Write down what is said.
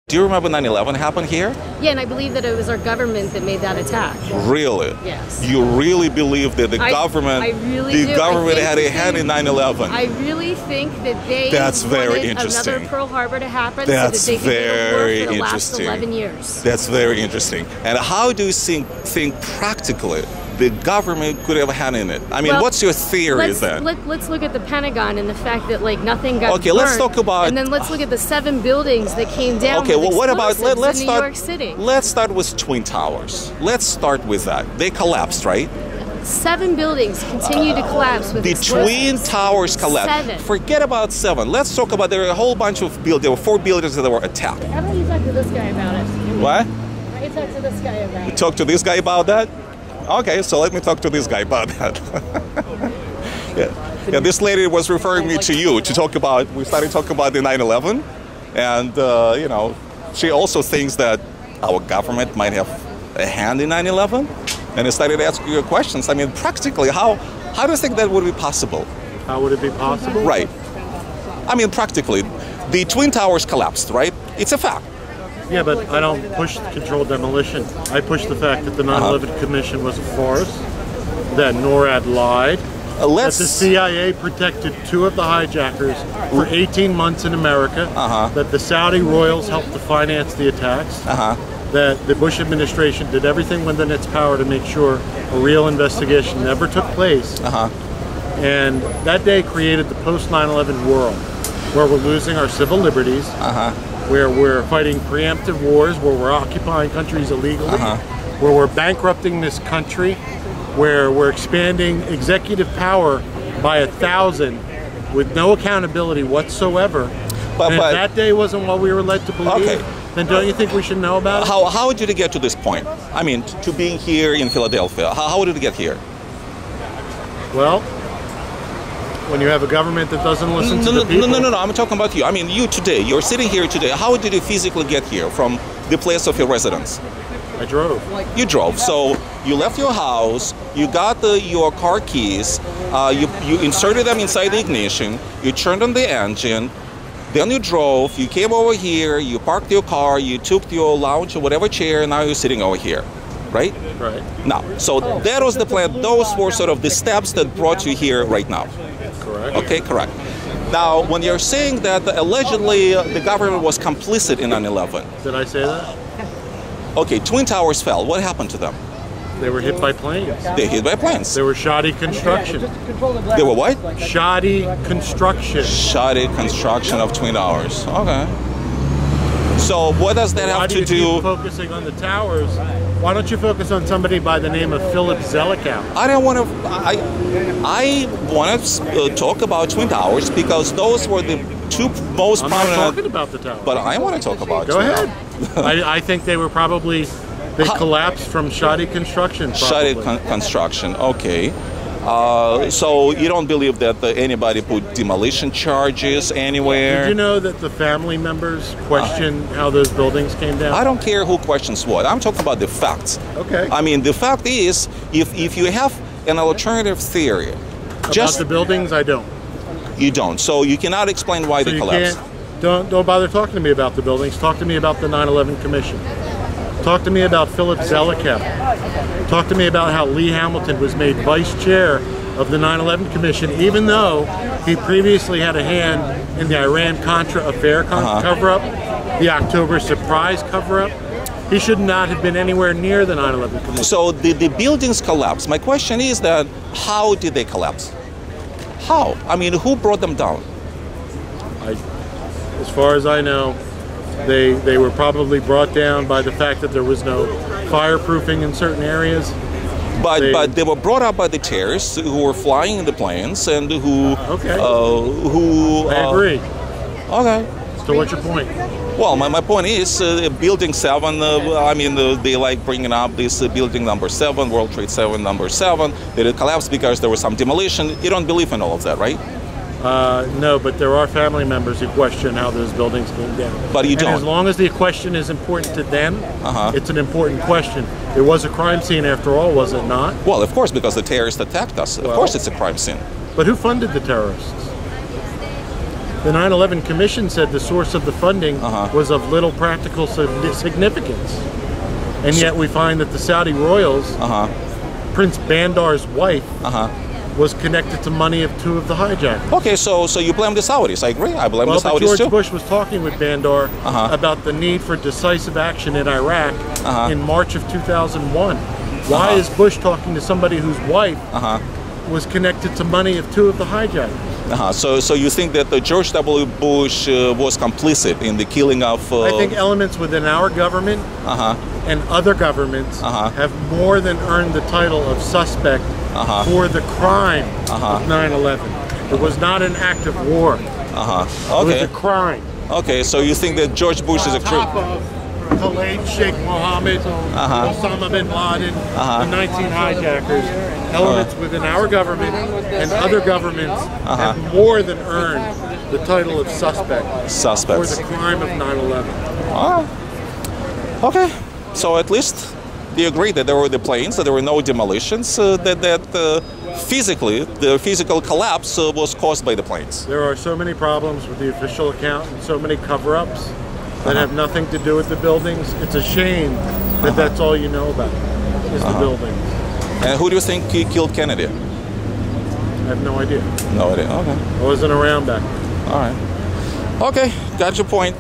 Do you remember 9/11 happened here? Yeah, and I believe that it was our government that made that attack. Really? Yes. You really believe that the government had a hand in 9/11? I really think that they wanted another Pearl Harbor to happen That's so that they could very for the interesting. last 11 years. That's very interesting. And how do you think practically the government could have a hand in it? I mean, what's your theory then? Let's look at the Pentagon and the fact that nothing got Okay, burned, let's talk about. and then let's look at the 7 buildings that came down. Okay, well, what about let's start New York City. Let's start with Twin Towers. Let's start with that. They collapsed, right? 7 buildings continue to collapse with the explosives. Twin Towers collapsed. 7. Forget about 7. Let's talk about there were a whole bunch of buildings. There were 4 buildings that were attacked. How about you talk to this guy about it? What? You talk to this guy about it. Talk to this guy about that? Okay, so let me talk to this guy about that. yeah, this lady was referring me to you to talk about. We started talking about the 9/11, and she also thinks that our government might have a hand in 9/11, and I started asking you questions. I mean, practically, how do you think that would be possible? How would it be possible? Right. I mean, practically, the Twin Towers collapsed. Right? It's a fact. Yeah, but I don't push controlled demolition. I push the fact that the 9/11 Commission was a farce, that NORAD lied, that the CIA protected 2 of the hijackers for 18 months in America, that the Saudi royals helped to finance the attacks, that the Bush administration did everything within its power to make sure a real investigation never took place, and that day created the post-9/11 world, where we're losing our civil liberties, where we're fighting preemptive wars, where we're occupying countries illegally, where we're bankrupting this country, where we're expanding executive power by 1,000 with no accountability whatsoever. But if that day wasn't what we were led to believe, then don't you think we should know about it? How did it get to this point? I mean, to being here in Philadelphia, how did it get here? Well, when you have a government that doesn't listen to the people. No, I'm talking about you. I mean, you today, you're sitting here today. How did you physically get here from the place of your residence? I drove. You drove. So you left your house, you got your car keys, you inserted them inside the ignition, you turned on the engine, then you drove, you came over here, you parked your car, you took your lounge or whatever chair, and now you're sitting over here. Right? Right. Now, so that was the plan. Those were sort of the steps that brought you here right now. Correct. Okay, correct. Now, when you're saying that allegedly the government was complicit in 9/11. Did I say that? Okay, Twin Towers fell. What happened to them? They were hit by planes. They hit by planes. They were shoddy construction. They were what? Shoddy construction. Shoddy construction of Twin Towers. Okay. So what does that have to do? Why do you keep focusing on the towers? Why don't you focus on somebody by the name of Philip Zelikow? I don't want to. I want to talk about Twin Towers because those were the 2 most prominent. I'm not talking about the towers. But I want to talk about. Go ahead. I think they were probably collapsed from shoddy construction. Probably. Shoddy construction. Okay. So you don't believe that anybody put demolition charges anywhere? Did you know that the family members question how those buildings came down? I don't care who questions what. I'm talking about the facts. Okay. I mean, the fact is, if you have an alternative theory, about the buildings, I don't. You don't. So you cannot explain why they collapsed. Don't bother talking to me about the buildings. Talk to me about the 9/11 Commission. Talk to me about Philip Zelikow. Talk to me about how Lee Hamilton was made vice chair of the 9/11 Commission, even though he previously had a hand in the Iran-Contra affair cover-up, the October surprise cover-up. He should not have been anywhere near the 9/11 Commission. So the buildings collapsed. My question is that how did they collapse? How? I mean, who brought them down? As far as I know, they were probably brought down by the fact that there was no fireproofing in certain areas. But they were brought up by the terrorists who were flying in the planes and who I agree. Okay. So what's your point? Well, my point is Building 7, they like bringing up this building number 7, World Trade 7 number 7, that it collapsed because there was some demolition. You don't believe in all of that, right? No, but there are family members who question how those buildings came down. But you don't. And as long as the question is important to them, it's an important question. It was a crime scene after all, was it not? Well, of course, because the terrorists attacked us. Of course it's a crime scene. But who funded the terrorists? The 9/11 Commission said the source of the funding was of little practical significance. And yet we find that the Saudi royals, Prince Bandar's wife, was connected to money of 2 of the hijackers. Okay, so you blame the Saudis. I agree. I blame the Saudis George too. Bush was talking with Bandar about the need for decisive action in Iraq in March of 2001. Why is Bush talking to somebody whose wife was connected to money of 2 of the hijackers? So you think that George W. Bush was complicit in the killing of... I think elements within our government and other governments have more than earned the title of suspect for the crime of 9/11. It was not an act of war. It was a crime. Okay, so you think that George Bush is a criminal? The late Sheikh Mohammed, Osama bin Laden, the 19 hijackers, elements within our government and other governments have more than earned the title of suspect for the crime of 9/11. Okay, so at least they agreed that there were the planes, that there were no demolitions, that physically, the physical collapse was caused by the planes. There are so many problems with the official account and so many cover-ups that have nothing to do with the buildings. It's a shame that that's all you know about is the buildings. And who do you think killed Kennedy? I have no idea. No idea. Okay. I wasn't around back then. All right. Okay, got your point.